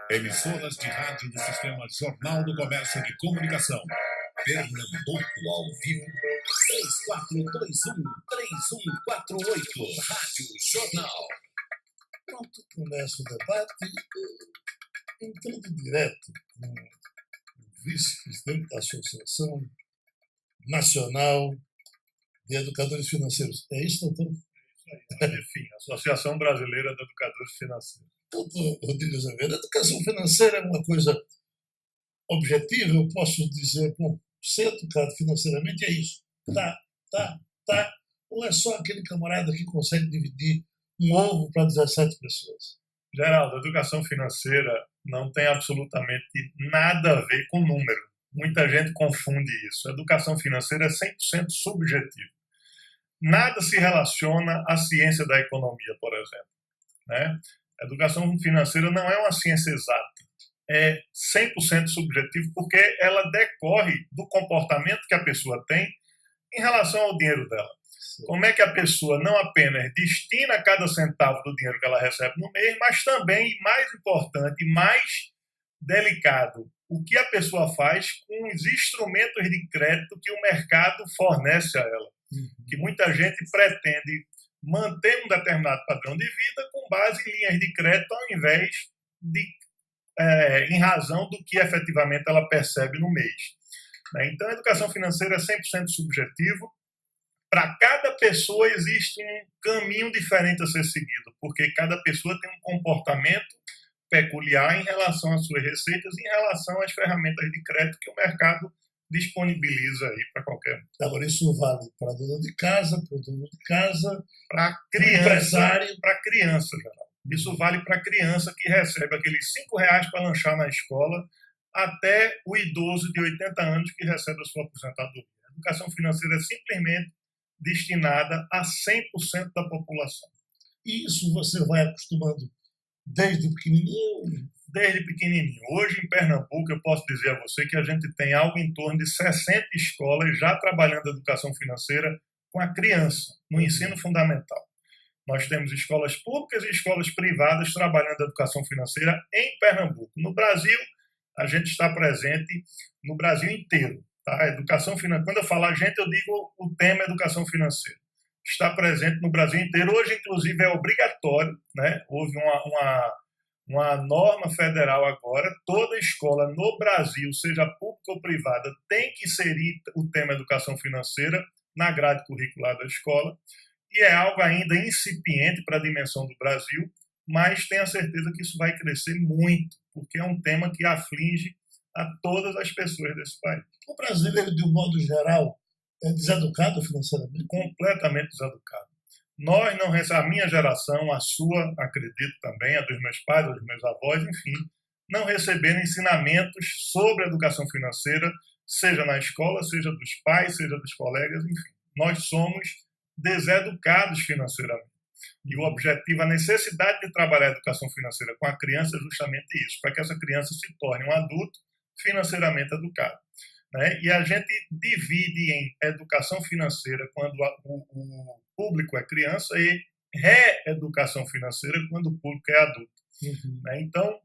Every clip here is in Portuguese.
Emissoras de rádio do Sistema Jornal do Comércio de Comunicação. Pernambuco ao vivo. 3421-3148. Rádio Jornal. Pronto, começa o debate. Entrando direto com o vice-presidente da Associação Nacional de Educadores Financeiros. É isso, doutor? Enfim, Associação Brasileira de Educadores Financeiros. Doutor Rodrigo Azevedo, a educação financeira é uma coisa objetiva, eu posso dizer, bom, ser educado financeiramente é isso. Tá. Ou é só aquele camarada que consegue dividir um ovo para 17 pessoas? Geraldo, a educação financeira não tem absolutamente nada a ver com número. Muita gente confunde isso. A educação financeira é 100% subjetiva. Nada se relaciona à ciência da economia, por exemplo, né? A educação financeira não é uma ciência exata. É 100% subjetivo porque ela decorre do comportamento que a pessoa tem em relação ao dinheiro dela. Como é que a pessoa não apenas destina cada centavo do dinheiro que ela recebe no mês, mas também, mais importante e mais delicado, o que a pessoa faz com os instrumentos de crédito que o mercado fornece a ela. Que muita gente pretende manter um determinado padrão de vida com base em linhas de crédito ao invés de, em razão do que efetivamente ela percebe no mês. Então, a educação financeira é 100% subjetivo. Para cada pessoa existe um caminho diferente a ser seguido, porque cada pessoa tem um comportamento peculiar em relação às suas receitas e em relação às ferramentas de crédito que o mercado disponibiliza aí para qualquer um. Agora, isso vale para dona de casa, para o dono de casa, para criança, para criança, geral. Isso vale para a criança que recebe aqueles R$5 para lanchar na escola, até o idoso de 80 anos que recebe a sua aposentadoria. A educação financeira é simplesmente destinada a 100% da população. E isso você vai acostumando desde pequenininho? Desde pequenininho. Hoje, em Pernambuco, eu posso dizer a você que a gente tem algo em torno de 60 escolas já trabalhando a educação financeira com a criança, no ensino fundamental. Nós temos escolas públicas e escolas privadas trabalhando a educação financeira em Pernambuco. No Brasil, a gente está presente no Brasil inteiro. Tá? Educação financeira. Quando eu falar gente, eu digo o tema educação financeira. Está presente no Brasil inteiro. Hoje, inclusive, é obrigatório, né? Houve uma norma federal agora, toda escola no Brasil, seja pública ou privada, tem que inserir o tema educação financeira na grade curricular da escola, e é algo ainda incipiente para a dimensão do Brasil, mas tenho a certeza que isso vai crescer muito, porque é um tema que aflige a todas as pessoas desse país. O brasileiro, de um modo geral, é deseducado financeiramente? Completamente deseducado. Nós não recebemos, a minha geração, a sua, acredito também, a dos meus pais, a dos meus avós, enfim, não receberam ensinamentos sobre a educação financeira, seja na escola, seja dos pais, seja dos colegas, enfim. Nós somos deseducados financeiramente. E o objetivo, a necessidade de trabalhar a educação financeira com a criança é justamente isso, para que essa criança se torne um adulto financeiramente educado. Né? E a gente divide em educação financeira quando o público é criança e reeducação financeira quando o público é adulto. Né? Então,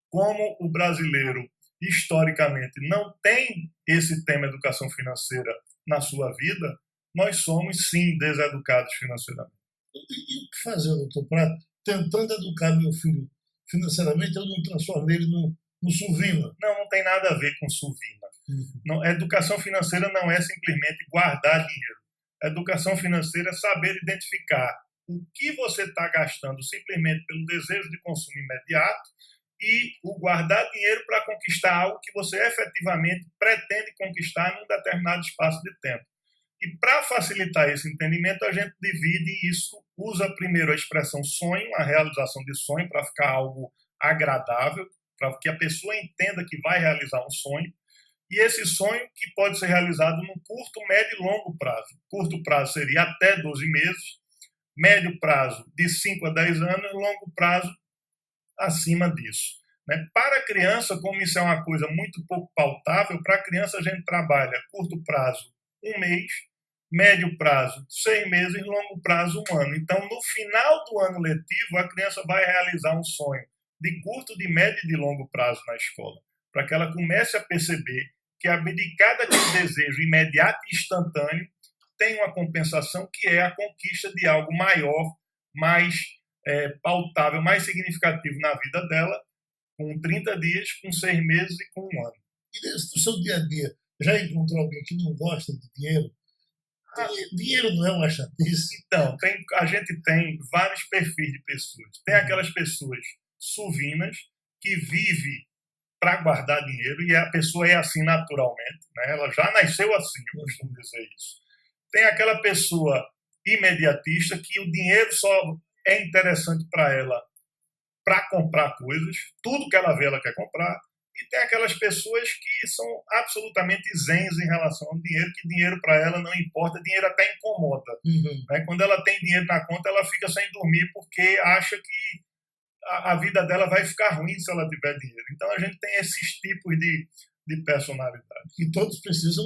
como o brasileiro historicamente não tem esse tema educação financeira na sua vida, nós somos sim deseducados financeiramente. E o que fazer, doutor, para tentando educar meu filho financeiramente, eu não transformo ele no suvina? Não tem nada a ver com suvina. Não, a educação financeira não é simplesmente guardar dinheiro. A educação financeira é saber identificar o que você está gastando simplesmente pelo desejo de consumo imediato e o guardar dinheiro para conquistar algo que você efetivamente pretende conquistar num determinado espaço de tempo. E para facilitar esse entendimento, a gente divide isso, usa primeiro a expressão sonho, a realização de sonho, para ficar algo agradável, para que a pessoa entenda que vai realizar um sonho. E esse sonho que pode ser realizado no curto, médio e longo prazo. Curto prazo seria até 12 meses, médio prazo de 5 a 10 anos, longo prazo acima disso. Né? Para a criança, como isso é uma coisa muito pouco pautável, para a criança a gente trabalha curto prazo 1 mês, médio prazo 6 meses, longo prazo 1 ano. Então, no final do ano letivo, a criança vai realizar um sonho de curto, de médio e de longo prazo na escola, para que ela comece a perceber que, abdicada daquele desejo imediato e instantâneo, tem uma compensação que é a conquista de algo maior, mais pautável, mais significativo na vida dela, com 30 dias, com 6 meses e com 1 ano. E no seu dia a dia, já encontrou alguém que não gosta de dinheiro? Dinheiro não é uma chatice. Então, a gente tem vários perfis de pessoas. Tem aquelas pessoas suvinas que vivem para guardar dinheiro, e a pessoa é assim naturalmente, né? Ela já nasceu assim, eu costumo dizer isso. Tem aquela pessoa imediatista que o dinheiro só é interessante para ela para comprar coisas, tudo que ela vê ela quer comprar, e tem aquelas pessoas que são absolutamente zens em relação ao dinheiro, que dinheiro para ela não importa, dinheiro até incomoda. Né? Quando ela tem dinheiro na conta, ela fica sem dormir porque acha que a vida dela vai ficar ruim se ela tiver dinheiro. Então a gente tem esses tipos de personalidade. E todos precisam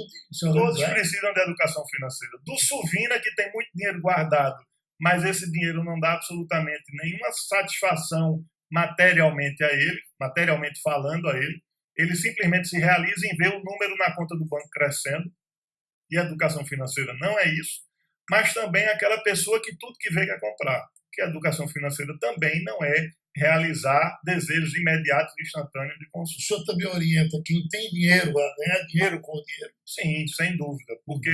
Todos precisam de educação financeira. Do suvina, que tem muito dinheiro guardado, mas esse dinheiro não dá absolutamente nenhuma satisfação materialmente a ele, materialmente falando a ele simplesmente se realiza em ver o número na conta do banco crescendo, e a educação financeira não é isso, mas também aquela pessoa que tudo que vê quer comprar, que a educação financeira também não é realizar desejos imediatos e instantâneos de consumo. O senhor também orienta quem tem dinheiro a ganhar dinheiro com o dinheiro? Sim, sem dúvida, porque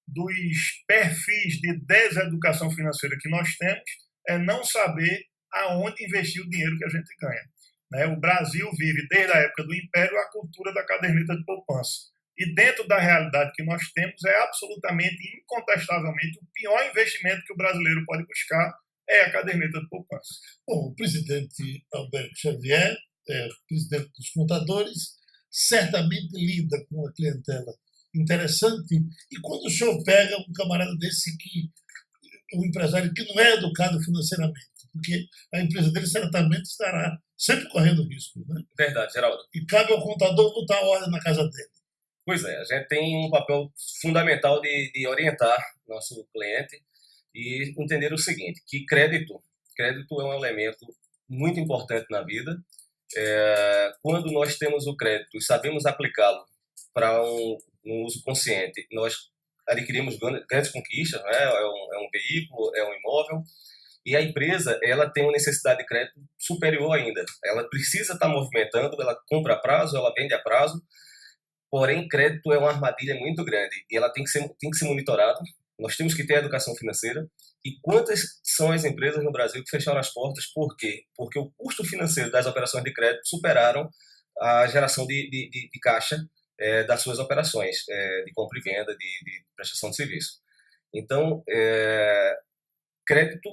dos perfis de deseducação financeira que nós temos é não saber aonde investir o dinheiro que a gente ganha. Né? O Brasil vive, desde a época do Império, a cultura da caderneta de poupança. E dentro da realidade que nós temos, é absolutamente, incontestavelmente, o pior investimento que o brasileiro pode buscar é a caderneta de poupança. Bom, o presidente Alberto Xavier, presidente dos contadores, certamente lida com uma clientela interessante. E quando o senhor pega um camarada desse, um empresário que não é educado financeiramente, porque a empresa dele certamente estará sempre correndo risco, né? Verdade, Geraldo. E cabe ao contador botar ordem na casa dele. Pois é, a gente tem um papel fundamental de orientar nosso cliente e entender o seguinte, que crédito é um elemento muito importante na vida. Quando nós temos o crédito e sabemos aplicá-lo para um uso consciente, nós adquirimos grandes conquistas, né? É um veículo, é um imóvel, e a empresa ela tem uma necessidade de crédito superior ainda. Ela precisa estar movimentando, ela compra a prazo, ela vende a prazo, porém crédito é uma armadilha muito grande e ela tem que ser monitorada. Nós temos que ter educação financeira. E quantas são as empresas no Brasil que fecharam as portas? Por quê? Porque o custo financeiro das operações de crédito superaram a geração de caixa das suas operações de compra e venda, de prestação de serviço. Então, crédito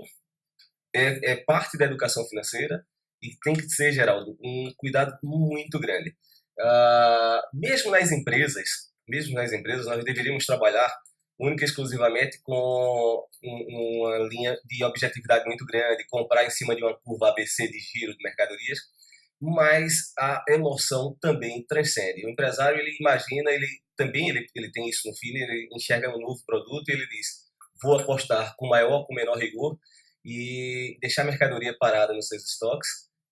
é parte da educação financeira e tem que ser, Geraldo, um cuidado muito grande. Mesmo nas empresas, nós deveríamos trabalhar única e exclusivamente com uma linha de objetividade muito grande, comprar em cima de uma curva ABC de giro de mercadorias, mas a emoção também transcende. O empresário, ele imagina, ele tem isso no feeling, ele enxerga um novo produto e ele diz, vou apostar com maior ou com menor rigor, e deixar a mercadoria parada nos seus estoques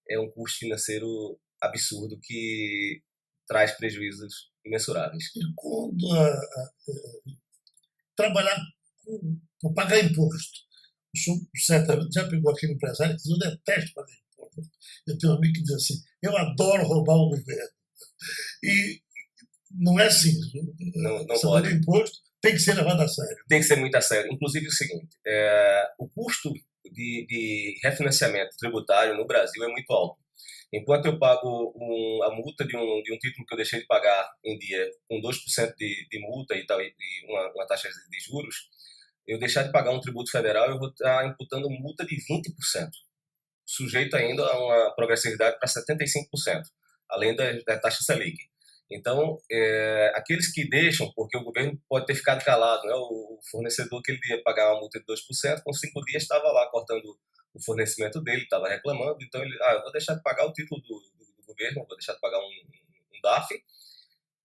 é um custo financeiro absurdo que traz prejuízos imensuráveis. E quando trabalhar para pagar imposto, o senhor certamente já pegou aquele empresário que diz, eu detesto pagar imposto. Eu tenho um amigo que diz assim, eu adoro roubar o governo. E não é assim. Não pode. Imposto tem que ser levado a sério. Tem que ser muito a sério. Inclusive o seguinte, o custo de refinanciamento tributário no Brasil é muito alto. Enquanto eu pago a multa de um título que eu deixei de pagar em dia com 2% de multa e tal, e uma taxa de juros, eu deixar de pagar um tributo federal, eu vou estar imputando multa de 20%, sujeito ainda a uma progressividade para 75%, além da taxa Selic. Então, aqueles que deixam, porque o governo pode ter ficado calado, né? O fornecedor que ele ia pagar uma multa de 2%, com 5 dias estava lá cortando o fornecimento dele, estava reclamando, então ele, eu vou deixar de pagar o título do governo, vou deixar de pagar um DAF,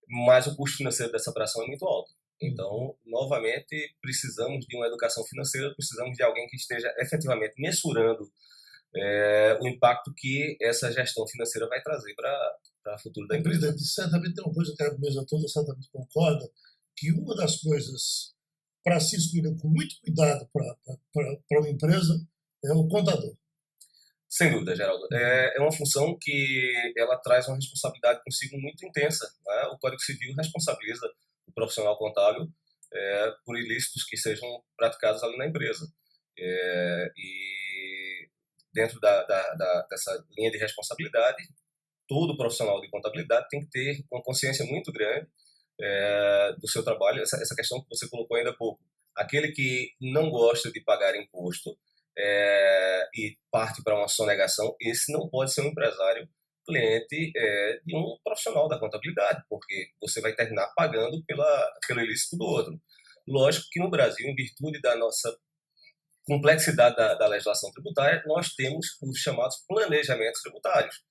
mas o custo financeiro dessa operação é muito alto. Então, novamente, precisamos de uma educação financeira, precisamos de alguém que esteja efetivamente mensurando o impacto que essa gestão financeira vai trazer para o futuro da empresa. Presidente, certamente tem uma coisa que a mesa toda certamente concorda, que uma das coisas para se escolher com muito cuidado para uma empresa é o contador. Sem dúvida, Geraldo. É uma função que ela traz uma responsabilidade consigo muito intensa, né? O Código Civil responsabiliza o profissional contábil por ilícitos que sejam praticados ali na empresa. E dentro dessa linha de responsabilidade, todo profissional de contabilidade tem que ter uma consciência muito grande do seu trabalho. Essa questão que você colocou ainda há pouco. Aquele que não gosta de pagar imposto e parte para uma sonegação, esse não pode ser um empresário cliente de um profissional da contabilidade, porque você vai terminar pagando pelo ilícito do outro. Lógico que no Brasil, em virtude da nossa complexidade da legislação tributária, nós temos os chamados planejamentos tributários.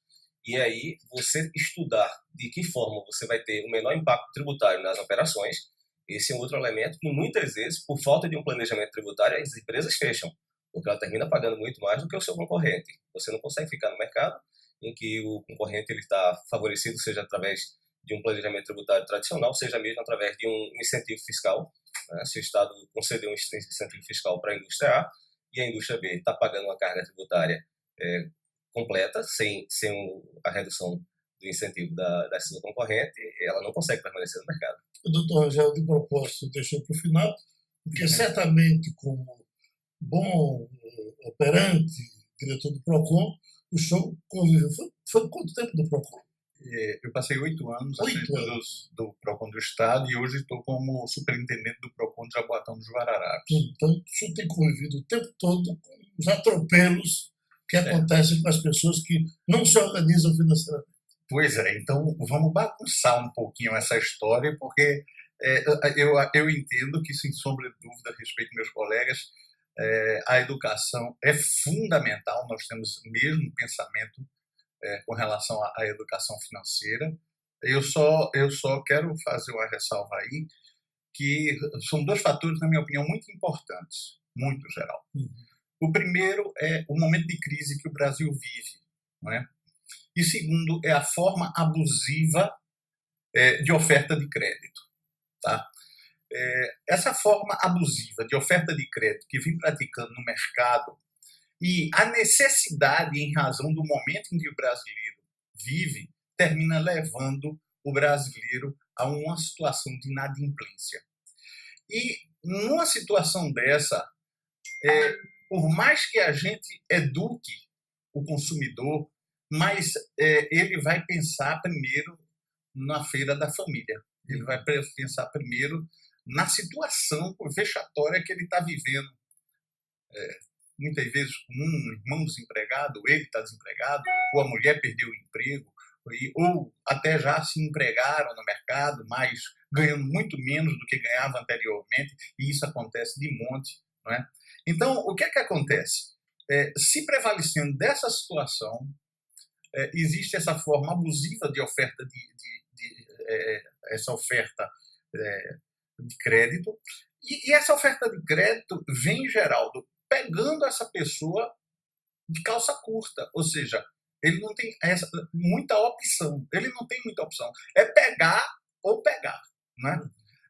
E aí, você estudar de que forma você vai ter o menor impacto tributário nas operações, esse é um outro elemento que muitas vezes, por falta de um planejamento tributário, as empresas fecham, porque ela termina pagando muito mais do que o seu concorrente. Você não consegue ficar no mercado em que o concorrente está favorecido, seja através de um planejamento tributário tradicional, seja mesmo através de um incentivo fiscal. Né? Se o Estado conceder um incentivo fiscal para a indústria A e a indústria B está pagando uma carga tributária completa, sem a redução do incentivo da sua concorrente, ela não consegue permanecer no mercado. O doutor Rogério, de propósito, deixou para o final, porque certamente, como bom operante, diretor do PROCON, o senhor conviveu. Foi quanto tempo do PROCON? Eu passei 8 anos à frente do PROCON do Estado e hoje estou como superintendente do PROCON de Jaboatão dos Guararapes. Então, o senhor tem convivido o tempo todo com os atropelos que acontecem com as pessoas que não se organizam financeiramente. Pois é, então vamos bagunçar um pouquinho essa história, porque eu entendo que, sem sombra de dúvida, respeito meus colegas, a educação é fundamental. Nós temos o mesmo pensamento com relação à educação financeira. Eu só quero fazer uma ressalva aí, que são 2 fatores, na minha opinião, muito importantes, muito geral. O primeiro é o momento de crise que o Brasil vive, não é? E segundo é a forma abusiva de oferta de crédito. Tá? Essa forma abusiva de oferta de crédito que vem praticando no mercado e a necessidade em razão do momento em que o brasileiro vive termina levando o brasileiro a uma situação de inadimplência. E numa situação dessa, por mais que a gente eduque o consumidor, mas ele vai pensar primeiro na feira da família. Ele vai pensar primeiro na situação vexatória que ele está vivendo. Muitas vezes com um irmão desempregado, ele está desempregado, ou a mulher perdeu o emprego, ou até já se empregaram no mercado, mas ganhando muito menos do que ganhava anteriormente, e isso acontece de monte. Não é? Então, o que é que acontece? Se prevalecendo dessa situação, existe essa forma abusiva de oferta essa oferta de crédito, e essa oferta de crédito vem, Geraldo, pegando essa pessoa de calça curta, ou seja, ele não tem muita opção, ele não tem muita opção, é pegar ou pegar, né?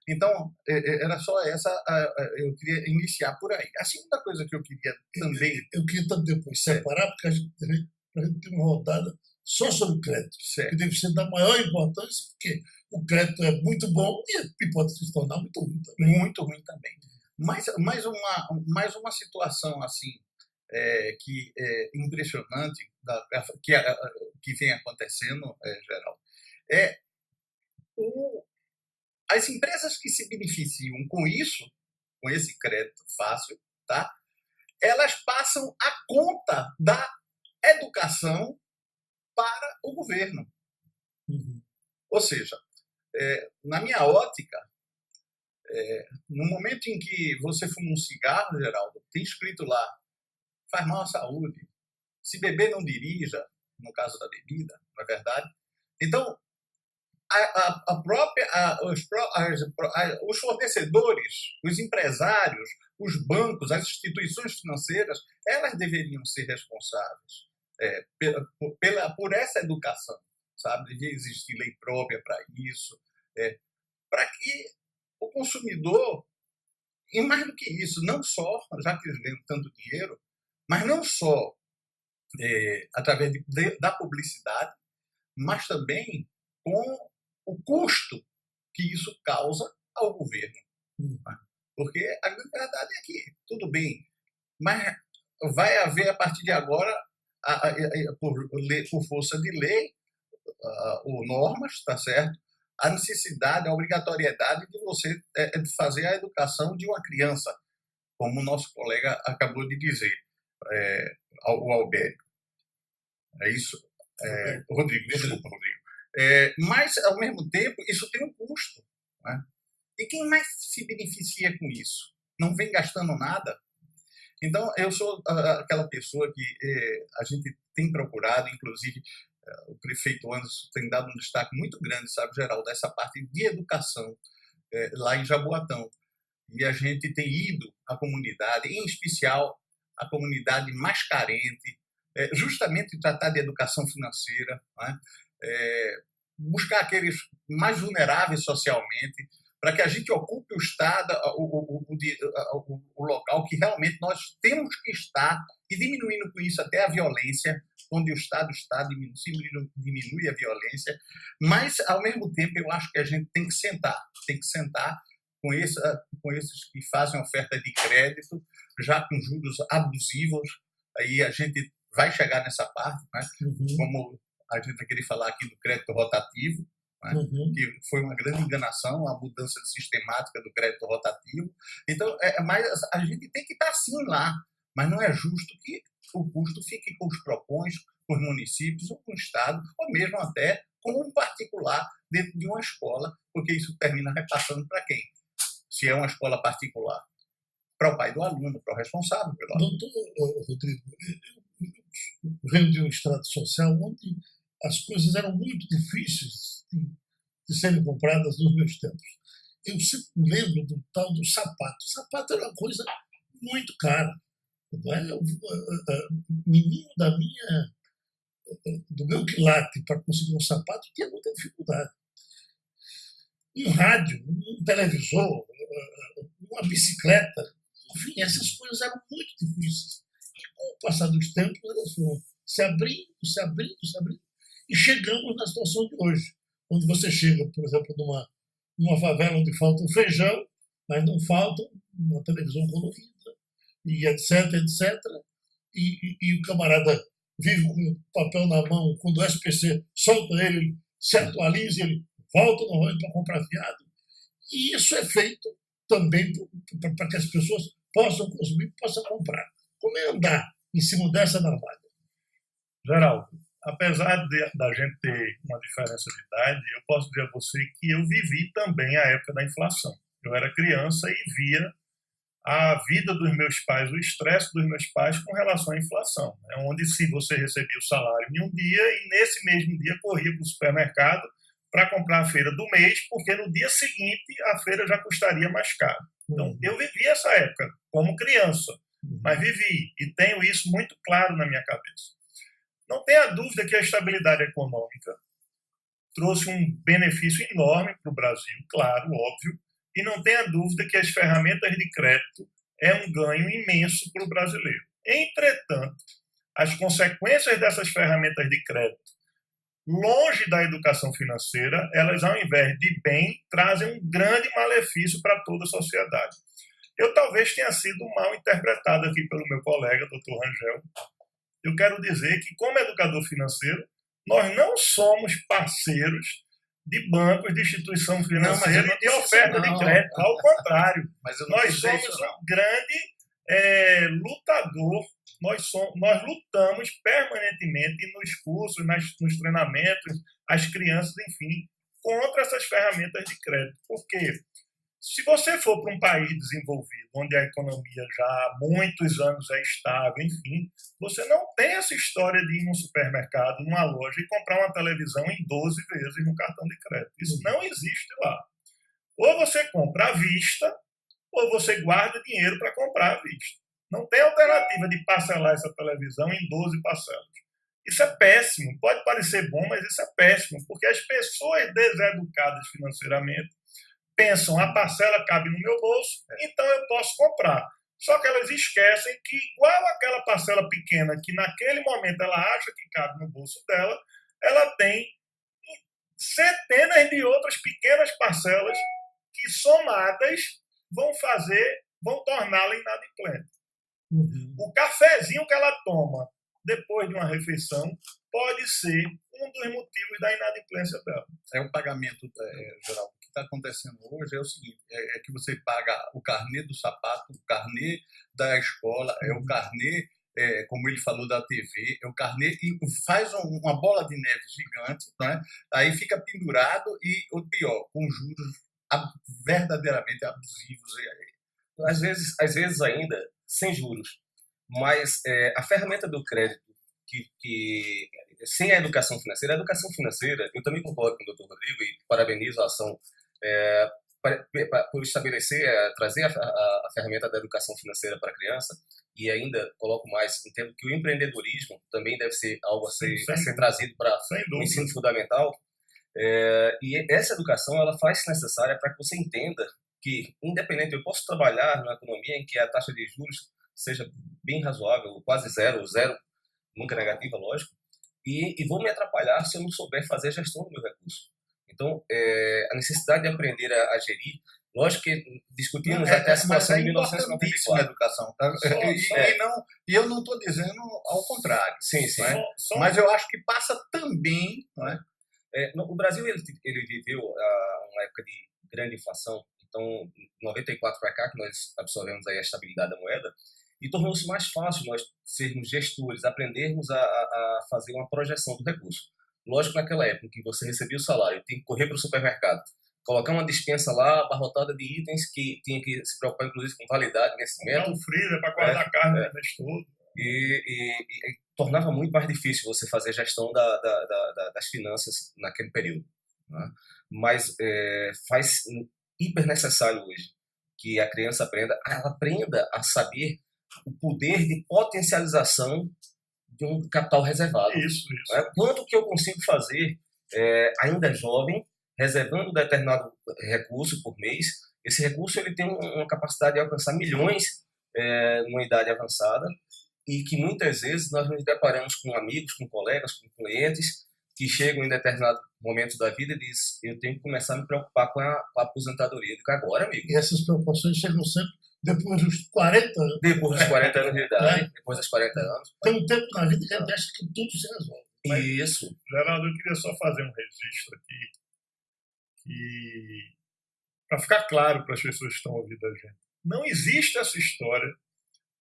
Então, era só essa, eu queria iniciar por aí. A segunda coisa que eu queria também... Eu queria também depois separar, porque a gente tem uma rodada só sobre crédito, que deve ser da maior importância, porque o crédito é muito bom e pode se tornar muito ruim também. Muito ruim também. Mais uma situação assim, que é impressionante, que vem acontecendo, Geraldo, as empresas que se beneficiam com isso, com esse crédito fácil, tá? Elas passam a conta da educação para o governo. Ou seja, na minha ótica, no momento em que você fuma um cigarro, Geraldo, tem escrito lá, faz mal à saúde, se beber não dirija, no caso da bebida, não é verdade? Então, os fornecedores, os empresários, os bancos, as instituições financeiras, elas deveriam ser responsáveis por essa educação, sabe? Devia existir lei própria para isso, para que o consumidor, e mais do que isso, não só, já que eles ganham tanto dinheiro, mas não só através da publicidade, mas também com o custo que isso causa ao governo. Porque a grande verdade é que, tudo bem, mas vai haver, a partir de agora, por força de lei, ou normas, tá certo? A necessidade, a obrigatoriedade de você de fazer a educação de uma criança, como o nosso colega acabou de dizer, o Alberto. É isso? Rodrigo, desculpa, Rodrigo. Mas, ao mesmo tempo, isso tem um custo. Né? E quem mais se beneficia com isso? Não vem gastando nada? Então, eu sou aquela pessoa que a gente tem procurado, inclusive, o prefeito Anderson tem dado um destaque muito grande, sabe, Geraldo, dessa parte de educação lá em Jaboatão. E a gente tem ido à comunidade, em especial a comunidade mais carente, justamente tratar de educação financeira, né? Buscar aqueles mais vulneráveis socialmente, para que a gente ocupe o Estado, o local que realmente nós temos que estar, e diminuindo com isso até a violência, onde o Estado está, diminui a violência, mas, ao mesmo tempo, eu acho que a gente tem que sentar com esses que fazem oferta de crédito, já com juros abusivos, aí a gente vai chegar nessa parte, né? Como a gente vai querer falar aqui do crédito rotativo, né? Que foi uma grande enganação, a mudança sistemática do crédito rotativo. Então, mas a gente tem que estar sim lá, mas não é justo que o custo fique com os PROCONs, com os municípios, ou com o Estado, ou mesmo até com um particular dentro de uma escola, porque isso termina repassando para quem? Se é uma escola particular. Para o pai do aluno, para o responsável pelo aluno. Doutor Rodrigo, eu venho de um estrato social onde as coisas eram muito difíceis de serem compradas nos meus tempos. Eu sempre me lembro do tal do sapato. O sapato era uma coisa muito cara. O menino do meu quilate para conseguir um sapato tinha muita dificuldade. Um rádio, um televisor, uma bicicleta, enfim, essas coisas eram muito difíceis. E com o passar dos tempos, elas foram se abrindo, e chegamos na situação de hoje. Quando você chega, por exemplo, numa favela onde falta um feijão, mas não falta uma televisão colorida, e etc. E o camarada vive com o papel na mão, quando o SPC solta ele se atualiza, ele volta novamente para comprar fiado. E isso é feito também para que as pessoas possam consumir, possam comprar. Como é andar em cima dessa navalha? Geraldo, apesar da gente ter uma diferença de idade, eu posso dizer a você que eu vivi também a época da inflação. Eu era criança e via a vida dos meus pais, o estresse dos meus pais com relação à inflação. Onde se você recebia o salário em um dia e nesse mesmo dia corria para o supermercado para comprar a feira do mês, porque no dia seguinte a feira já custaria mais caro. Então, eu vivi essa época como criança, mas vivi e tenho isso muito claro na minha cabeça. Não tenha dúvida que a estabilidade econômica trouxe um benefício enorme para o Brasil, claro, óbvio, e não tenha dúvida que as ferramentas de crédito é um ganho imenso para o brasileiro. Entretanto, as consequências dessas ferramentas de crédito, longe da educação financeira, elas, ao invés de bem, trazem um grande malefício para toda a sociedade. Eu talvez tenha sido mal interpretado aqui pelo meu colega, Dr. Rangel. Eu quero dizer que, como educador financeiro, nós não somos parceiros de bancos, de instituição financeira e de oferta de crédito. Ao contrário, nós somos um grande lutador. Nós lutamos permanentemente nos cursos, nos treinamentos, as crianças, enfim, contra essas ferramentas de crédito. Porque Se você for para um país desenvolvido, onde a economia já há muitos anos é estável, enfim, você não tem essa história de ir num supermercado, numa loja e comprar uma televisão em 12 vezes no cartão de crédito. Isso não existe lá. Ou você compra à vista, ou você guarda dinheiro para comprar à vista. Não tem alternativa de parcelar essa televisão em 12 parcelas. Isso é péssimo. Pode parecer bom, mas isso é péssimo, porque as pessoas deseducadas financeiramente pensam, a parcela cabe no meu bolso, então eu posso comprar. Só que elas esquecem que, igual aquela parcela pequena que naquele momento ela acha que cabe no bolso dela, ela tem centenas de outras pequenas parcelas que, somadas, vão torná-la inadimplente. O cafezinho que ela toma depois de uma refeição pode ser um dos motivos da inadimplência dela. É um pagamento geral. O que está acontecendo hoje é o seguinte, é que você paga o carnê do sapato, o carnê da escola, é o carnê, como ele falou, da TV, é o carnê, e faz uma bola de neve gigante, né? Aí fica pendurado e, o pior, com juros verdadeiramente abusivos. Às vezes ainda sem juros, mas a ferramenta do crédito que sem a educação financeira, eu também concordo com o Dr. Rodrigo e parabenizo a ação por estabelecer, trazer a ferramenta da educação financeira para a criança, e ainda coloco mais, entendo que o empreendedorismo também deve ser algo a ser trazido para o ensino fundamental, e essa educação ela faz-se necessária para que você entenda que, independente, eu posso trabalhar numa economia em que a taxa de juros seja bem razoável, quase zero, nunca negativa, lógico, e vou me atrapalhar se eu não souber fazer a gestão do meu recurso. Então, a necessidade de aprender a gerir, lógico que discutimos até a situação de 1994. A educação, tá? E eu não estou dizendo ao contrário. Sim, sim. Né? Mas eu acho que passa também... Não é? O Brasil ele viveu uma época de grande inflação, então, 94 para cá, que nós absorvemos aí a estabilidade da moeda, e tornou-se mais fácil nós sermos gestores, aprendermos a fazer uma projeção do recurso. Lógico, naquela época que você recebia o salário, tinha que correr para o supermercado, colocar uma despensa lá, abarrotada de itens que tinha que se preocupar, inclusive, com validade, vencimento. Um freezer para guardar carne o mês todo. E tornava muito mais difícil você fazer a gestão das finanças naquele período. Né? Mas faz hiper necessário hoje que a criança aprenda a saber o poder de potencialização de um capital reservado. Isso. Né? Quanto que eu consigo fazer, ainda jovem, reservando um determinado recurso por mês. Esse recurso ele tem uma capacidade de alcançar milhões numa idade avançada, e que muitas vezes nós nos deparamos com amigos, com colegas, com clientes que chegam em determinado momento da vida e dizem: eu tenho que começar a me preocupar com a aposentadoria. Eu digo: agora, amigo. E essas preocupações chegam sempre depois dos 40 anos. Depois dos 40 anos de idade, depois dos 40 anos. Tem um tempo na vida que a gente acha que tudo se resolve. Mas, isso. Geraldo, eu queria só fazer um registro aqui, para ficar claro para as pessoas que estão ouvindo a gente. Não existe essa história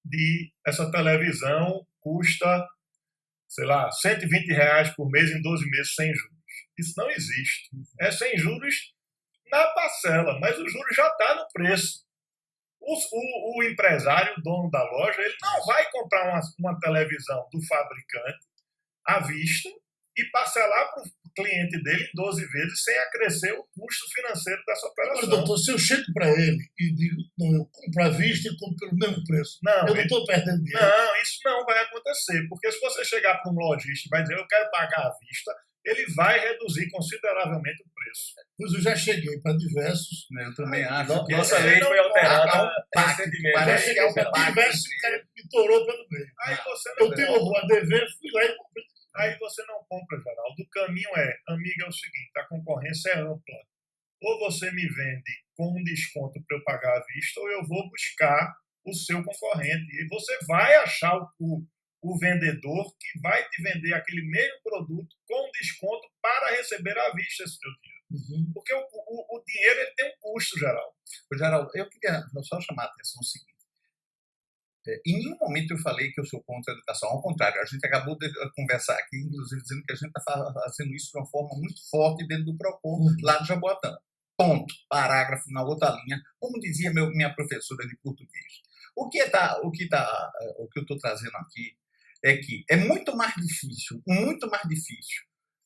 de essa televisão custa, sei lá, R$120 por mês em 12 meses sem juros. Isso não existe. É sem juros na parcela, mas o juro já está no preço. O empresário, o dono da loja, ele não vai comprar uma televisão do fabricante à vista e parcelar para o cliente dele em 12 vezes sem acrescer o custo financeiro dessa operação. Mas, doutor, se eu chego para ele e digo: não, eu compro à vista e compro pelo mesmo preço, eu não estou perdendo dinheiro. Não, isso não vai acontecer, porque se você chegar para um lojista e vai dizer: eu quero pagar à vista, ele vai reduzir consideravelmente o preço. Pois eu já cheguei para diversos. Eu também acho que nossa lei foi alterada recentemente. Parece que é um diverso e o cara me torou pelo meio. Aí você não Eu tenho algum a dever, fui lá e comprei. Aí você não compra, Geraldo. O caminho amiga, é o seguinte: a concorrência é ampla. Ou você me vende com um desconto para eu pagar à vista, ou eu vou buscar o seu concorrente. E você vai achar o vendedor que vai te vender aquele mesmo produto com desconto para receber à vista esse seu dinheiro. Porque o dinheiro ele tem um custo, Geraldo. Geraldo, eu queria só chamar a atenção o seguinte. Em nenhum momento eu falei que eu sou contra a educação. Ao contrário, a gente acabou de conversar aqui, inclusive dizendo que a gente está fazendo isso de uma forma muito forte dentro do PROCON, lá no Jaboatão. ponto, parágrafo na outra linha, como dizia minha professora de português. O que eu estou trazendo aqui é que é muito mais difícil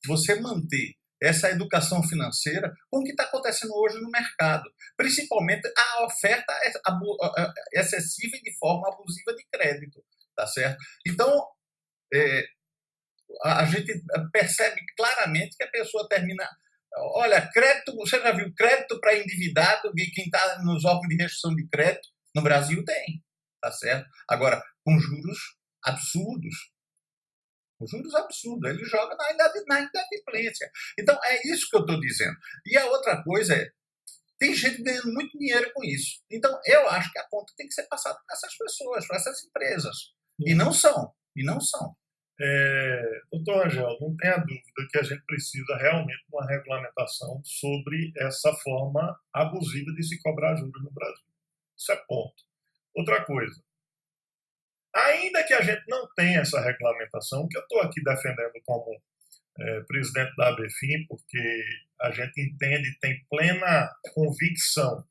você manter essa educação financeira com o que está acontecendo hoje no mercado, principalmente a oferta excessiva e de forma abusiva de crédito, tá certo? Então, a gente percebe claramente que a pessoa termina... Olha, crédito, você já viu crédito para endividado, e quem está nos órgãos de restrição de crédito no Brasil tem, tá certo? Agora, com juros absurdos. Ele joga na inadimplência. Então, é isso que eu estou dizendo. E a outra coisa tem gente ganhando muito dinheiro com isso. Então, eu acho que a conta tem que ser passada para essas pessoas, para essas empresas. E não são. Doutor Angel, não tenha dúvida que a gente precisa realmente de uma regulamentação sobre essa forma abusiva de se cobrar juros no Brasil. Isso é ponto. Outra coisa, ainda que a gente não tenha essa regulamentação, que eu estou aqui defendendo como presidente da ABFIM, porque a gente entende e tem plena convicção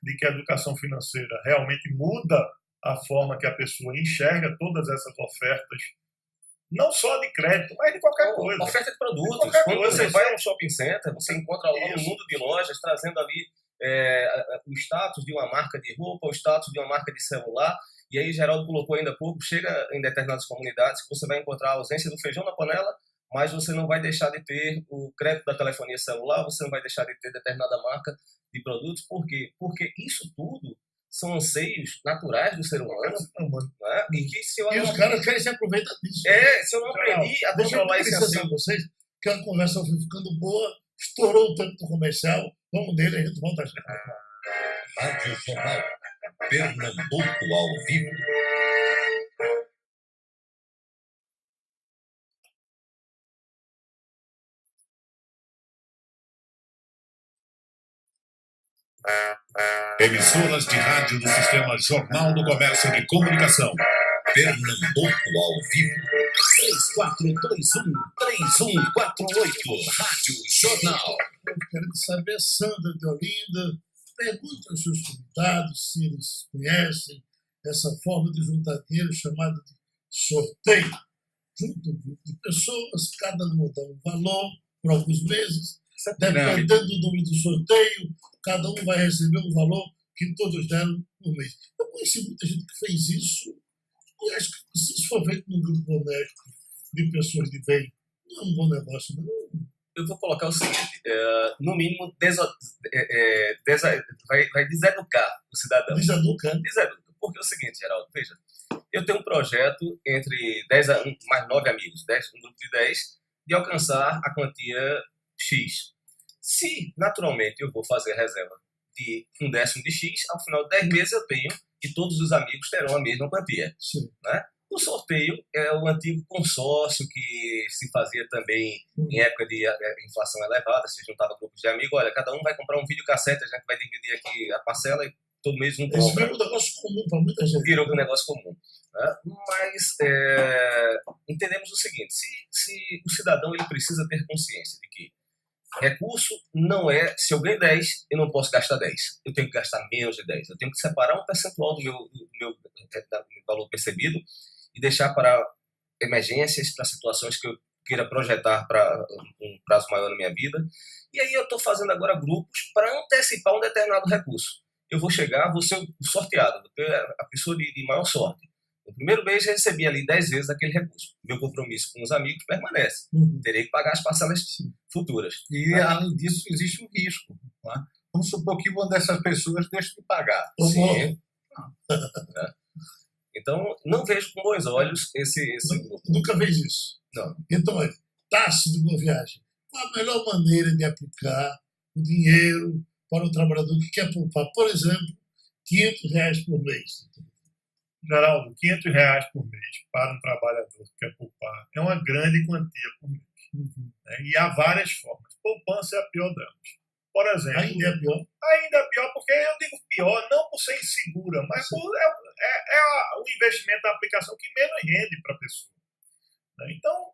de que a educação financeira realmente muda a forma que a pessoa enxerga todas essas ofertas, não só de crédito, mas de qualquer coisa. Oferta de produtos. Qualquer Quando coisa. você vai a um shopping center, você encontra lá um mundo de lojas trazendo ali o status de uma marca de roupa, o status de uma marca de celular. E aí, Geraldo colocou ainda há pouco, chega em determinadas comunidades que você vai encontrar a ausência do feijão na panela, mas você não vai deixar de ter o crédito da telefonia celular, você não vai deixar de ter determinada marca de produtos. Por quê? Porque isso tudo são anseios naturais do ser humano. Né? E que se eu os caras querem se aproveitar disso. Se eu não aprendi a controlar esse assunto. Vocês, que a conversa foi ficando boa, estourou o tempo do comercial, vamos nele, a gente volta já. Rádio Jornal. Pernambuco ao vivo. Emissoras de rádio do Sistema Jornal do Comércio de Comunicação. Pernambuco ao vivo. 3421-3148. Rádio Jornal. Eu quero saber, Sandra de Olinda, pergunta aos seus convidados se eles conhecem essa forma de juntar dinheiro chamada de sorteio. Junta um grupo de pessoas, cada uma dá um valor por alguns meses, dependendo do número do sorteio, cada um vai receber um valor que todos deram por mês. Eu conheci muita gente que fez isso, e acho que se isso for feito num grupo honesto de pessoas de bem, não é um bom negócio, não. Eu vou colocar o seguinte, no mínimo, vai deseducar o cidadão. Deseduca. Deseduca. Porque é o seguinte, Geraldo, veja, eu tenho um projeto entre 10 mais 9 amigos, um grupo de 10, de alcançar a quantia X. Se, naturalmente, eu vou fazer reserva de um décimo de X, ao final de 10 meses eu tenho que todos os amigos terão a mesma quantia. Sim. Né? O sorteio é o antigo consórcio que se fazia também em época de inflação elevada, se juntava grupos de amigos, olha, cada um vai comprar um videocassete, a gente vai dividir aqui a parcela e todo mês um compra. Isso virou um negócio comum para muita gente. Virou um negócio comum. Né? Mas entendemos o seguinte, se o cidadão ele precisa ter consciência de que recurso não é, se eu ganho 10, eu não posso gastar 10. Eu tenho que gastar menos de 10. Eu tenho que separar um percentual do meu valor percebido e deixar para emergências, para situações que eu queira projetar para um prazo maior na minha vida. E aí eu estou fazendo agora grupos para antecipar um determinado recurso. Eu vou chegar, vou ser o sorteado, a pessoa de maior sorte. No primeiro mês eu recebi ali 10 vezes aquele recurso. Meu compromisso com os amigos permanece. Terei que pagar as parcelas futuras. E, além disso, existe um risco. Não é? Vamos supor que uma dessas pessoas deixe de pagar. Sim. Então, não vejo com bons olhos esse grupo. Nunca fez isso? Não. Então, olha, Tássio de Boa Viagem, qual a melhor maneira de aplicar o dinheiro para o trabalhador que quer poupar, por exemplo, R$500 por mês? Geraldo, R$500 por mês para um trabalhador que quer poupar é uma grande quantia por mês. Né? E há várias formas. Poupança é a pior delas. Por exemplo... Ainda é pior? Ainda é pior, porque eu digo pior não por ser insegura, mas é o investimento, a aplicação que menos rende para a pessoa. Né? Então,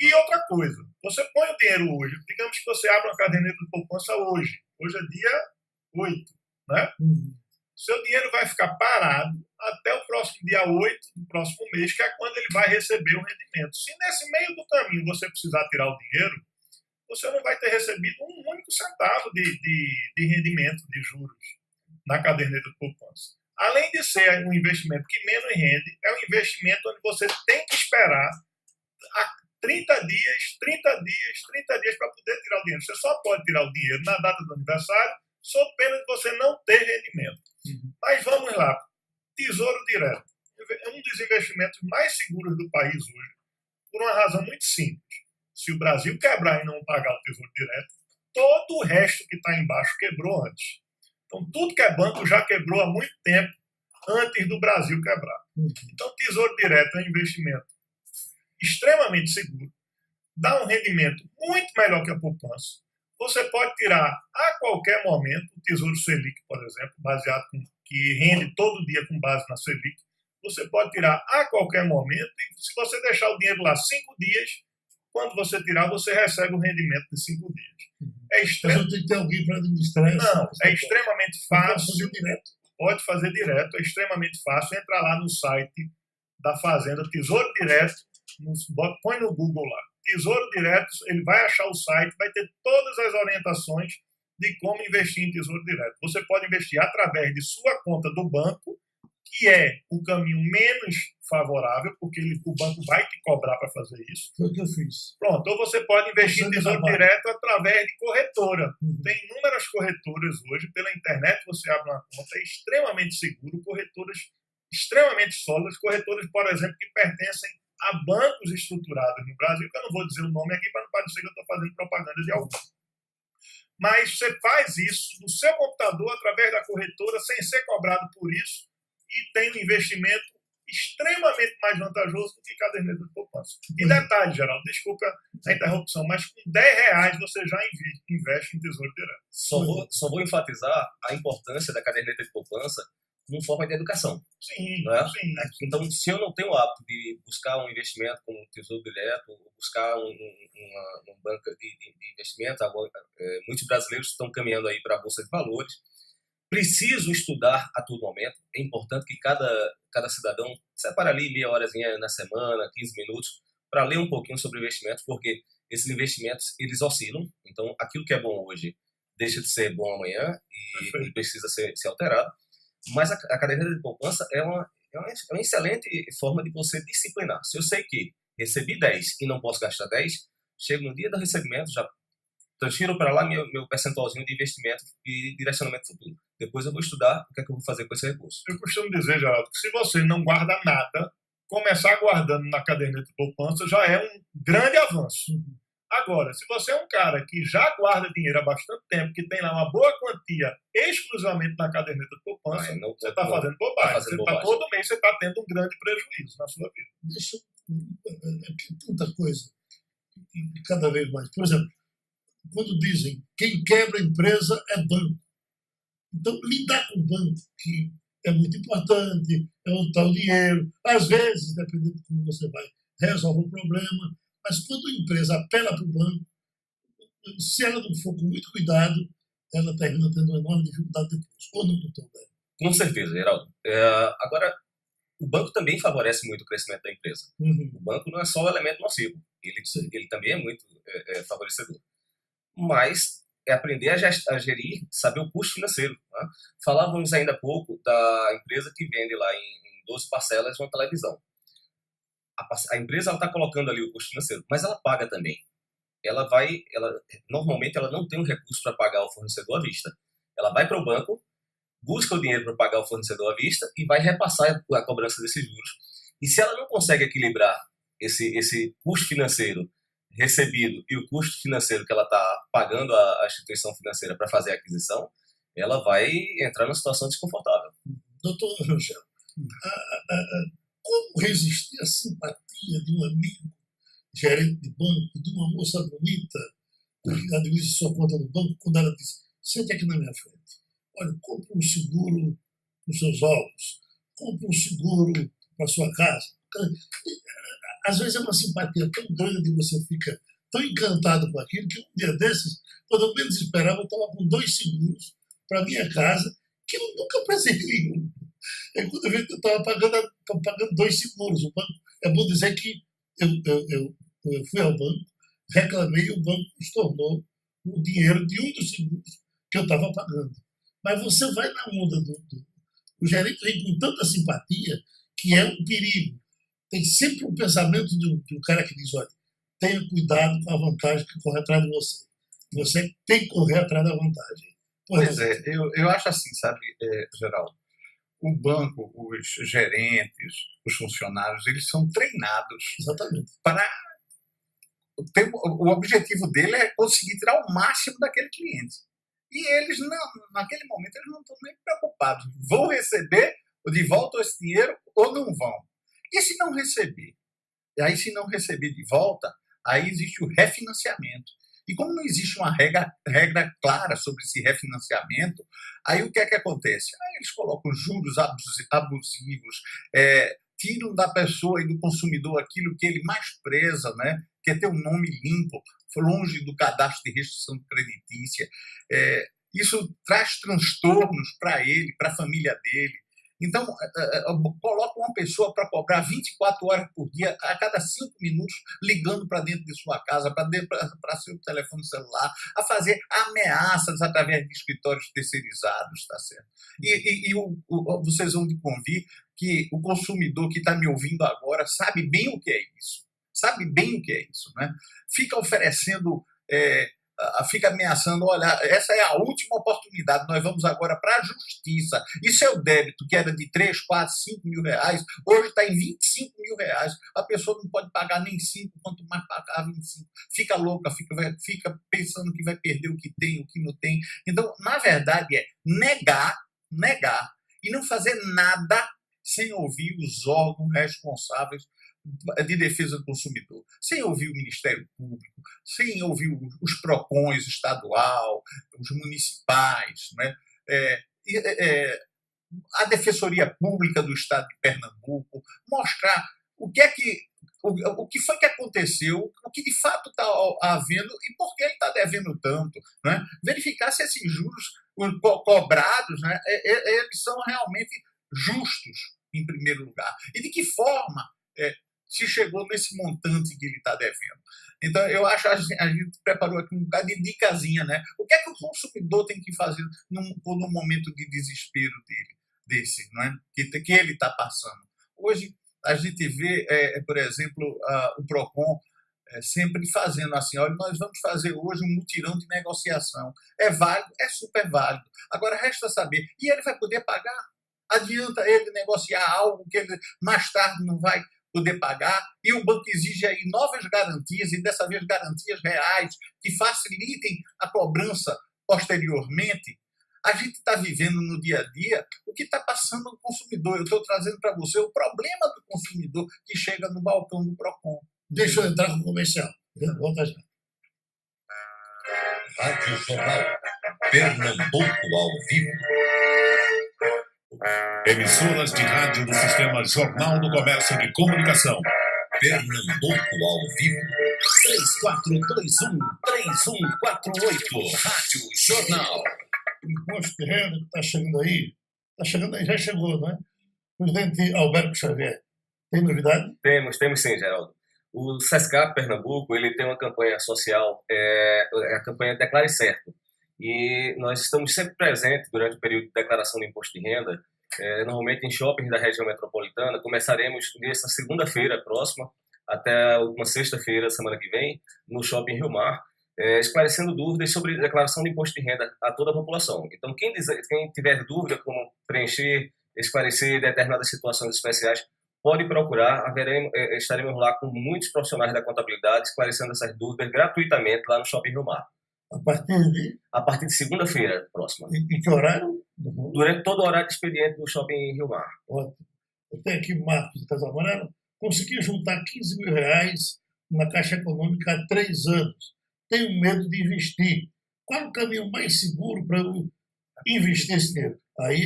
E outra coisa, você põe o dinheiro hoje, digamos que você abre uma caderneta de poupança hoje é dia 8, né? Seu dinheiro vai ficar parado até o próximo dia 8 do próximo mês, que é quando ele vai receber o rendimento. Se nesse meio do caminho você precisar tirar o dinheiro, você não vai ter recebido um único centavo de rendimento de juros na caderneta de poupança. Além de ser um investimento que menos rende, é um investimento onde você tem que esperar 30 dias para poder tirar o dinheiro. Você só pode tirar o dinheiro na data do aniversário, sob pena de você não ter rendimento. Mas vamos lá. Tesouro Direto é um dos investimentos mais seguros do país hoje, por uma razão muito simples. Se o Brasil quebrar e não pagar o Tesouro Direto, todo o resto que está embaixo quebrou antes. Então, tudo que é banco já quebrou há muito tempo antes do Brasil quebrar. Então, Tesouro Direto é um investimento extremamente seguro, dá um rendimento muito melhor que a poupança. Você pode tirar a qualquer momento o Tesouro Selic, por exemplo, baseado que rende todo dia com base na Selic. Você pode tirar a qualquer momento e se você deixar o dinheiro lá 5 dias, quando você tirar, você recebe o rendimento de 5 dias. Mas não tem que ter alguém para administrar isso. Não, é extremamente fácil. Pode fazer direto. É extremamente fácil. Entra lá no site da Fazenda, Tesouro Direto, põe no Google lá, Tesouro Direto, ele vai achar o site, vai ter todas as orientações de como investir em Tesouro Direto. Você pode investir através de sua conta do banco, que é o caminho menos favorável, porque o banco vai te cobrar para fazer isso. Foi o que eu fiz. Pronto, ou você pode investir em Tesouro Direto através de corretora. Tem inúmeras corretoras hoje, pela internet você abre uma conta, é extremamente seguro, corretoras extremamente sólidas, corretoras, por exemplo, que pertencem a bancos estruturados no Brasil, que eu não vou dizer o nome aqui para não parecer que eu estou fazendo propaganda de algum. Mas você faz isso no seu computador, através da corretora, sem ser cobrado por isso, e tem um investimento extremamente mais vantajoso do que caderneta de poupança. E detalhe, Geraldo, desculpa a interrupção, mas com R$10 você já investe em Tesouro Direto. Só vou enfatizar a importância da caderneta de poupança como forma de educação. Sim, não é? sim. Então, se eu não tenho o hábito de buscar um investimento como Tesouro Direto, ou buscar um banco de investimento, agora, muitos brasileiros estão caminhando aí para a Bolsa de Valores, preciso estudar a todo momento. É importante que cada cidadão separe ali meia horazinha na semana, 15 minutos, para ler um pouquinho sobre investimentos, porque esses investimentos, eles oscilam. Então, aquilo que é bom hoje deixa de ser bom amanhã e precisa ser alterado. Mas a caderneta de poupança é uma excelente forma de você disciplinar. Se eu sei que recebi 10 e não posso gastar 10, chego no dia do recebimento, já transfiro para lá meu percentualzinho de investimento e direcionamento futuro. Depois eu vou estudar o que é que eu vou fazer com esse recurso. Eu costumo dizer, Geraldo, que se você não guarda nada, começar guardando na caderneta de poupança já é um grande avanço. Agora, se você é um cara que já guarda dinheiro há bastante tempo, que tem lá uma boa quantia exclusivamente na caderneta de poupança, você está fazendo bobagem. Todo mês você está tendo um grande prejuízo na sua vida. Deixa eu... tanta coisa. E cada vez mais. Por exemplo, quando dizem quem quebra a empresa é banco. Então, lidar com o banco, que é muito importante, é onde está o dinheiro. Às vezes, dependendo de como você vai, resolve o problema. Mas quando a empresa apela para o banco, se ela não for com muito cuidado, ela termina tendo uma enorme dificuldade depois. Ou não, doutor? Com certeza, Geraldo. Agora, o banco também favorece muito o crescimento da empresa. O banco não é só um elemento nocivo. Ele também é muito favorecedor. Mas é aprender a gerir, saber o custo financeiro. Né? Falávamos ainda há pouco da empresa que vende lá em 12 parcelas uma televisão. A empresa está colocando ali o custo financeiro, mas ela paga também. Normalmente ela não tem um recurso para pagar o fornecedor à vista. Ela vai para o banco, busca o dinheiro para pagar o fornecedor à vista e vai repassar a cobrança desses juros. E se ela não consegue equilibrar esse custo financeiro recebido e o custo financeiro que ela está pagando à instituição financeira para fazer a aquisição, ela vai entrar numa situação desconfortável. Doutor Rangel, como resistir à simpatia de um amigo gerente de banco, de uma moça bonita que administra sua conta no banco, quando ela diz: sente aqui na minha frente, olha, compre um seguro para os seus ovos, compre um seguro para a sua casa. Às vezes é uma simpatia tão doida de você fica tão encantado com aquilo que um dia desses, quando eu menos esperava, eu estava com 2 seguros para minha casa, que eu nunca pensei em nenhum. E quando eu vi que eu estava pagando 2 seguros, o banco, é bom dizer que eu fui ao banco, reclamei e o banco estornou o dinheiro de um dos seguros que eu estava pagando. Mas você vai na onda o gerente vem com tanta simpatia que é um perigo. Tem sempre um pensamento de um cara que diz, olha, tenha cuidado com a vantagem que corre atrás de você. Você tem que correr atrás da vantagem. Pois é, eu acho assim, sabe, Geraldo? O banco, os gerentes, os funcionários, eles são treinados Exatamente. para... O objetivo dele é conseguir tirar o máximo daquele cliente. E eles, naquele momento, eles não estão nem preocupados. Vão receber de volta esse dinheiro ou não vão? E se não receber? E aí, se não receber de volta, aí existe o refinanciamento. E como não existe uma regra clara sobre esse refinanciamento, aí o que é que acontece? Aí eles colocam juros abusivos, tiram da pessoa e do consumidor aquilo que ele mais preza, né? Que é ter um nome limpo, longe do cadastro de restrição creditícia. Isso traz transtornos para ele, para a família dele. Então, coloca uma pessoa para cobrar 24 horas por dia, a cada 5 minutos, ligando para dentro de sua casa, para seu telefone celular, a fazer ameaças através de escritórios terceirizados, tá certo? E vocês vão me convir que o consumidor que está me ouvindo agora sabe bem o que é isso. Sabe bem o que é isso, né? Fica oferecendo... fica ameaçando, olha, essa é a última oportunidade, nós vamos agora para a justiça. E seu débito, que era de 3, 4, 5 mil reais, hoje está em 25 mil reais. A pessoa não pode pagar nem 5, quanto mais pagar 25. Fica louca, fica pensando que vai perder o que tem, o que não tem. Então, na verdade, é negar, e não fazer nada sem ouvir os órgãos responsáveis de defesa do consumidor, sem ouvir o Ministério Público, sem ouvir os PROCONs estadual, os municipais, né? A Defensoria Pública do Estado de Pernambuco, mostrar o que foi que aconteceu, o que de fato está havendo e por que ele está devendo tanto, né? Verificar se esses juros cobrados, né, eles são realmente justos, em primeiro lugar, e de que forma se chegou nesse montante que ele está devendo. Então, eu acho que a gente preparou aqui um bocado de dicasinha, né? O que é que o consumidor tem que fazer num momento de desespero desse, não é? Que ele está passando. Hoje, a gente vê, por exemplo, o PROCON sempre fazendo assim, olha, nós vamos fazer hoje um mutirão de negociação. É válido, é super válido. Agora, resta saber, e ele vai poder pagar? Adianta ele negociar algo que ele mais tarde não vai poder pagar, e o banco exige aí novas garantias, e dessa vez garantias reais, que facilitem a cobrança posteriormente. A gente está vivendo no dia a dia o que está passando no consumidor. Eu estou trazendo para você o problema do consumidor que chega no balcão do PROCON. Deixa eu entrar no comercial. Volta já. Rádio Jornal Pernambuco ao vivo. Emissoras de rádio do Sistema Jornal do Comércio de Comunicação. Pernambuco ao vivo. 3421-3148. Rádio Jornal. Imposto de renda que está chegando aí, já chegou, não é? Presidente Alberto Xavier, tem novidade? Temos sim, Geraldo. O SESCAP Pernambuco, ele tem uma campanha social, a campanha Declare Certo. E nós estamos sempre presentes durante o período de declaração do imposto de renda, normalmente em shoppings da região metropolitana. Começaremos nessa segunda-feira próxima, até a última sexta-feira, semana que vem, no Shopping Rio Mar, esclarecendo dúvidas sobre declaração de imposto de renda a toda a população. Então, quem tiver dúvida como preencher, esclarecer determinadas situações especiais, pode procurar. Estaremos lá com muitos profissionais da contabilidade esclarecendo essas dúvidas gratuitamente lá no Shopping Rio Mar. A partir de segunda-feira próxima. Em que horário? Durante todo o horário de expediente do Shopping Rio Mar. Ótimo. Eu tenho aqui Marcos de Casal Amarelo. Consegui juntar 15 mil reais na Caixa Econômica há 3 anos. Tenho medo de investir. Qual o caminho mais seguro para eu investir esse dinheiro. Aí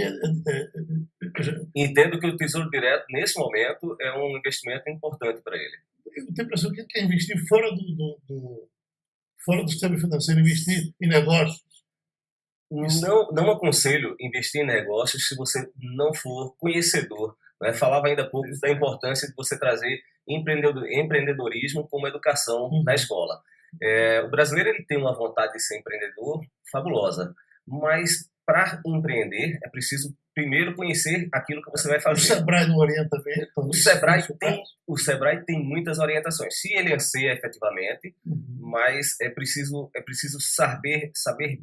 Entendo que o Tesouro Direto, nesse momento, é um investimento importante para ele. eu tenho a impressão que ele quer investir fora do sistema financeiro, investir em negócios. Não aconselho investir em negócios se você não for conhecedor. Né? Falava ainda há pouco da importância de você trazer empreendedorismo como educação na escola. O brasileiro ele tem uma vontade de ser empreendedor fabulosa, mas para empreender é preciso primeiro conhecer aquilo que você vai O fazer. Sebrae não orienta bem. O Sebrae tem muitas orientações, se ele anseia efetivamente, mas é preciso saber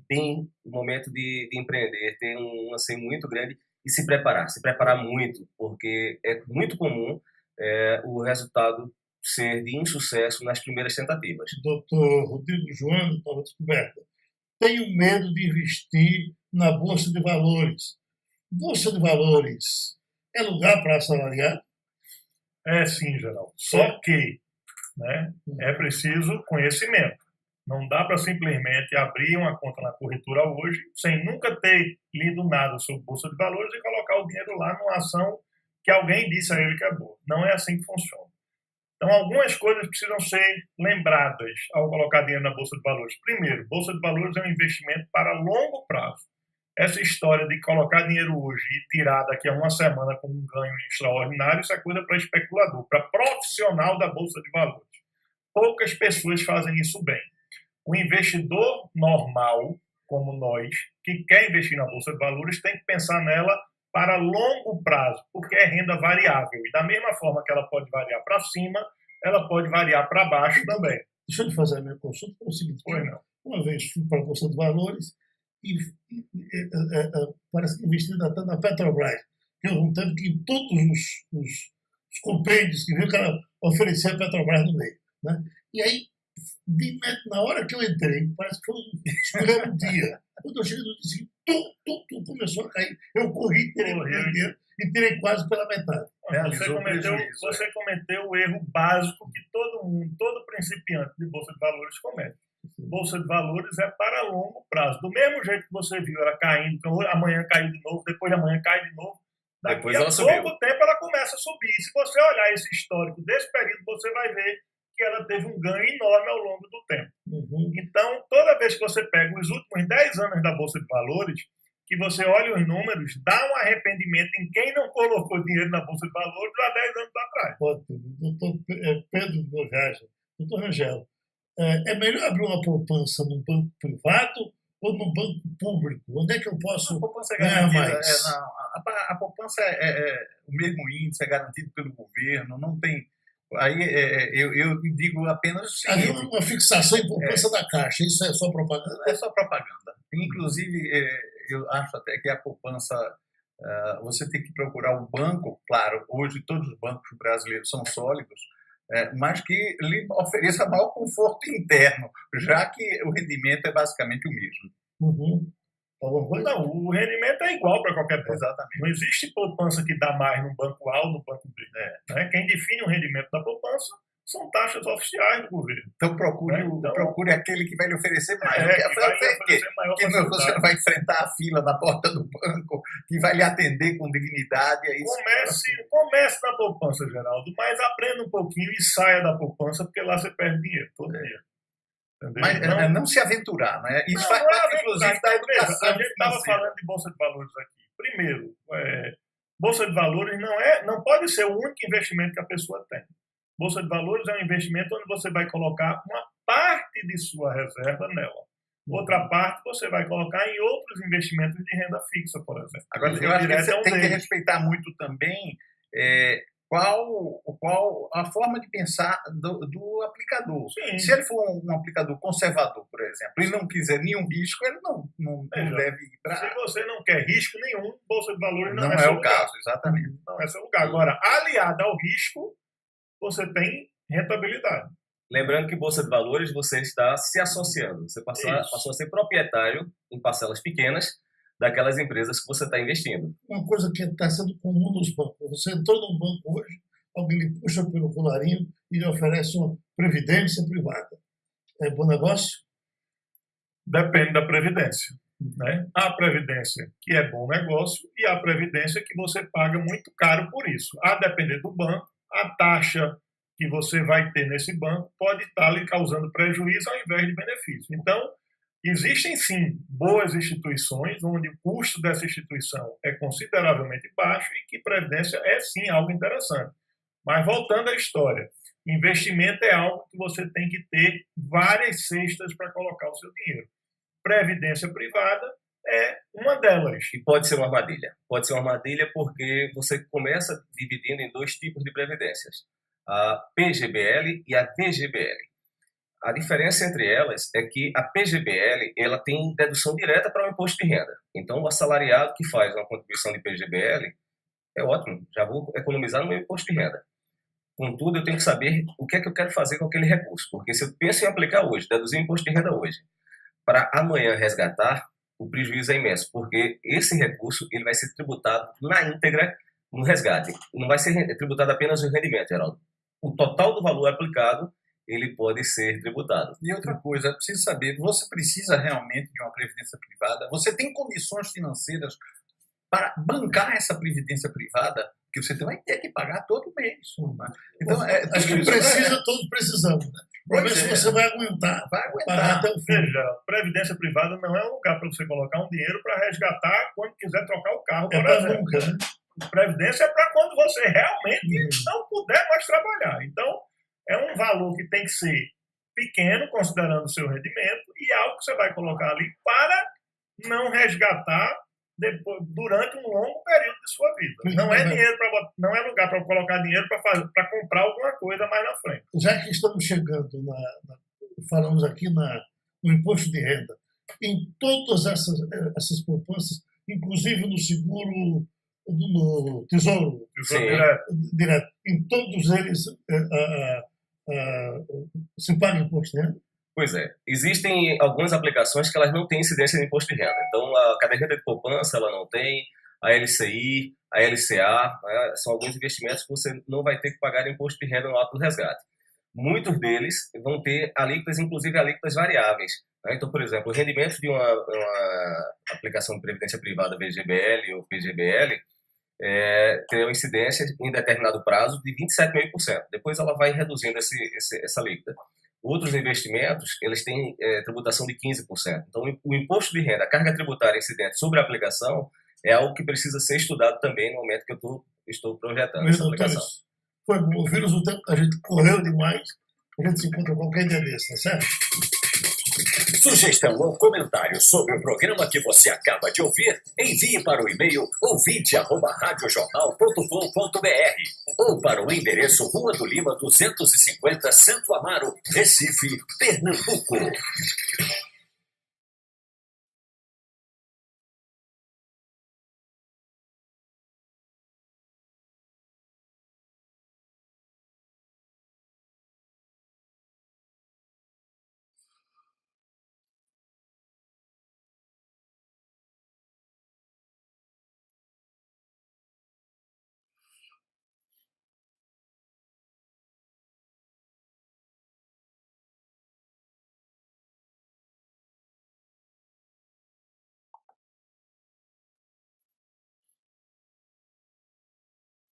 bem o momento de empreender, ter um anseio muito grande e se preparar muito, porque é muito comum o resultado ser de insucesso nas primeiras tentativas. Doutor Rodrigo João, nova descoberta. Tenho medo de investir na Bolsa de Valores. Bolsa de Valores é lugar para assalariar? É sim, Geraldo. Só que né, é preciso conhecimento. Não dá para simplesmente abrir uma conta na corretora hoje sem nunca ter lido nada sobre Bolsa de Valores e colocar o dinheiro lá numa ação que alguém disse a ele que é boa. Não é assim que funciona. Então, algumas coisas precisam ser lembradas ao colocar dinheiro na Bolsa de Valores. Primeiro, Bolsa de Valores é um investimento para longo prazo. Essa história de colocar dinheiro hoje e tirar daqui a uma semana com um ganho extraordinário, isso é coisa para especulador, para profissional da Bolsa de Valores. Poucas pessoas fazem isso bem. O investidor normal, como nós, que quer investir na Bolsa de Valores, tem que pensar nela para longo prazo, porque é renda variável. E da mesma forma que ela pode variar para cima, ela pode variar para baixo também. Deixa eu fazer a minha consulta. É o seguinte, uma vez fui para a Bolsa de Valores e parece que investi na Petrobras. Eu um tempo que em todos os compêndios que viu, o cara oferecia a Petrobras no meio. Né? E aí, na hora que eu entrei, parece que foi um dia. Quando eu cheguei no dia, tudo começou a cair. Eu corri, tirei o dinheiro e tirei quase pela metade. Você cometeu o erro básico que todo principiante de Bolsa de Valores comete. Bolsa de Valores é para longo prazo. Do mesmo jeito que você viu ela caindo, amanhã caiu de novo, depois de amanhã cai de novo. Daqui a pouco tempo ela começa a subir. E se você olhar esse histórico desse período, você vai ver que ela teve um ganho enorme ao longo do tempo. Então, toda vez que você pega os últimos 10 anos da Bolsa de Valores, que você olha os números, dá um arrependimento em quem não colocou dinheiro na Bolsa de Valores há 10 anos atrás. Doutor Pedro Nogage, doutor Rangel, é melhor abrir uma poupança num banco privado ou num banco público? Onde é que eu posso ganhar mais? A poupança é o mesmo índice, é garantido pelo governo, não tem... Aí eu digo apenas o seguinte... Havia uma fixação em poupança da Caixa, isso é só propaganda? É só propaganda. Inclusive, eu acho até que a poupança, você tem que procurar um banco, claro, hoje todos os bancos brasileiros são sólidos, mas que lhe ofereça maior conforto interno, já que o rendimento é basicamente o mesmo. Não, o rendimento é igual para qualquer banco. Exatamente. Não existe poupança que dá mais no banco A ou no banco B. Né? Quem define o rendimento da poupança são taxas oficiais do governo. Então procure aquele que vai lhe oferecer mais. Que você não vai enfrentar a fila na porta do banco, que vai lhe atender com dignidade. Comece na poupança, Geraldo, mas aprenda um pouquinho e saia da poupança, porque lá você perde dinheiro todo dia. Entendeu? Mas não se aventurar, né? Isso faz parte, inclusive, da educação. A gente estava falando de Bolsa de Valores aqui. Primeiro, Bolsa de Valores não pode ser o único investimento que a pessoa tem. Bolsa de Valores é um investimento onde você vai colocar uma parte de sua reserva nela. Outra parte você vai colocar em outros investimentos de renda fixa, por exemplo. Agora, eu acho que você tem que respeitar muito também qual a forma de pensar do aplicador. Sim. Se ele for um aplicador conservador, por exemplo, e não quiser nenhum risco, ele não deve ir para... Se você não quer risco nenhum, Bolsa de Valores não é o caso, exatamente. Não é seu lugar. Agora, aliado ao risco, você tem rentabilidade. Lembrando que Bolsa de Valores você está se associando. Você passou a ser proprietário em parcelas pequenas daquelas empresas que você está investindo. Uma coisa que está sendo comum nos bancos. Você entrou num banco hoje, alguém lhe puxa pelo colarinho e lhe oferece uma previdência privada. É bom negócio? Depende da previdência. né? Há previdência que é bom negócio e há previdência que você paga muito caro por isso. A depender do banco, a taxa que você vai ter nesse banco pode estar lhe causando prejuízo ao invés de benefício. Então, existem sim boas instituições onde o custo dessa instituição é consideravelmente baixo e que previdência é sim algo interessante. Mas voltando à história, investimento é algo que você tem que ter várias cestas para colocar o seu dinheiro. Previdência privada é uma delas. E pode ser uma armadilha. Pode ser uma armadilha porque você começa dividindo em 2 tipos de previdências. A PGBL e a VGBL. A diferença entre elas é que a PGBL ela tem dedução direta para o imposto de renda. Então, o assalariado que faz uma contribuição de PGBL é ótimo, já vou economizar no meu imposto de renda. Contudo, eu tenho que saber o que é que eu quero fazer com aquele recurso, porque se eu penso em aplicar hoje, deduzir o imposto de renda hoje, para amanhã resgatar, o prejuízo é imenso, porque esse recurso ele vai ser tributado na íntegra no resgate. Não vai ser tributado apenas no rendimento, Geraldo. O total do valor aplicado ele pode ser tributado. E outra coisa, eu preciso saber, você precisa realmente de uma previdência privada? Você tem condições financeiras para bancar essa previdência privada que você vai ter que pagar todo mês? Né? Então, acho que precisa, todos precisamos. Né? Para ver se você vai aguentar pagar até o fim. Veja, previdência privada não é um lugar para você colocar um dinheiro para resgatar quando quiser trocar o carro, por exemplo. Nunca, né? Previdência é para quando você realmente não puder mais trabalhar. Então, é um valor que tem que ser pequeno, considerando o seu rendimento, e algo que você vai colocar ali para não resgatar durante um longo período de sua vida. Não é dinheiro não é lugar para colocar dinheiro para comprar alguma coisa mais na frente. Já que estamos chegando, falamos aqui no imposto de renda, em todas essas poupanças, inclusive no seguro, no Tesouro Direto, em todos eles se paga imposto de renda? Pois é. Existem algumas aplicações que elas não têm incidência de imposto de renda. Então, a caderneta de poupança ela não tem, a LCI, a LCA, né, são alguns investimentos que você não vai ter que pagar imposto de renda no ato do resgate. Muitos deles vão ter alíquotas, inclusive alíquotas variáveis. Né? Então, por exemplo, o rendimento de uma aplicação de previdência privada VGBL ou PGBL tem uma incidência em determinado prazo de 27,5%. Depois ela vai reduzindo essa alíquota. Outros investimentos, eles têm tributação de 15%. Então, o imposto de renda, a carga tributária incidente sobre a aplicação, é algo que precisa ser estudado também no momento que eu estou projetando essa aplicação. Foi bom ouvir-nos o tempo que a gente correu demais. A gente se encontra qualquer dia desse, tá certo? Sugestão ou comentário sobre o programa que você acaba de ouvir, envie para o e-mail ouvinte@radiojornal.com.br ou para o endereço Rua do Lima 250, Santo Amaro, Recife, Pernambuco.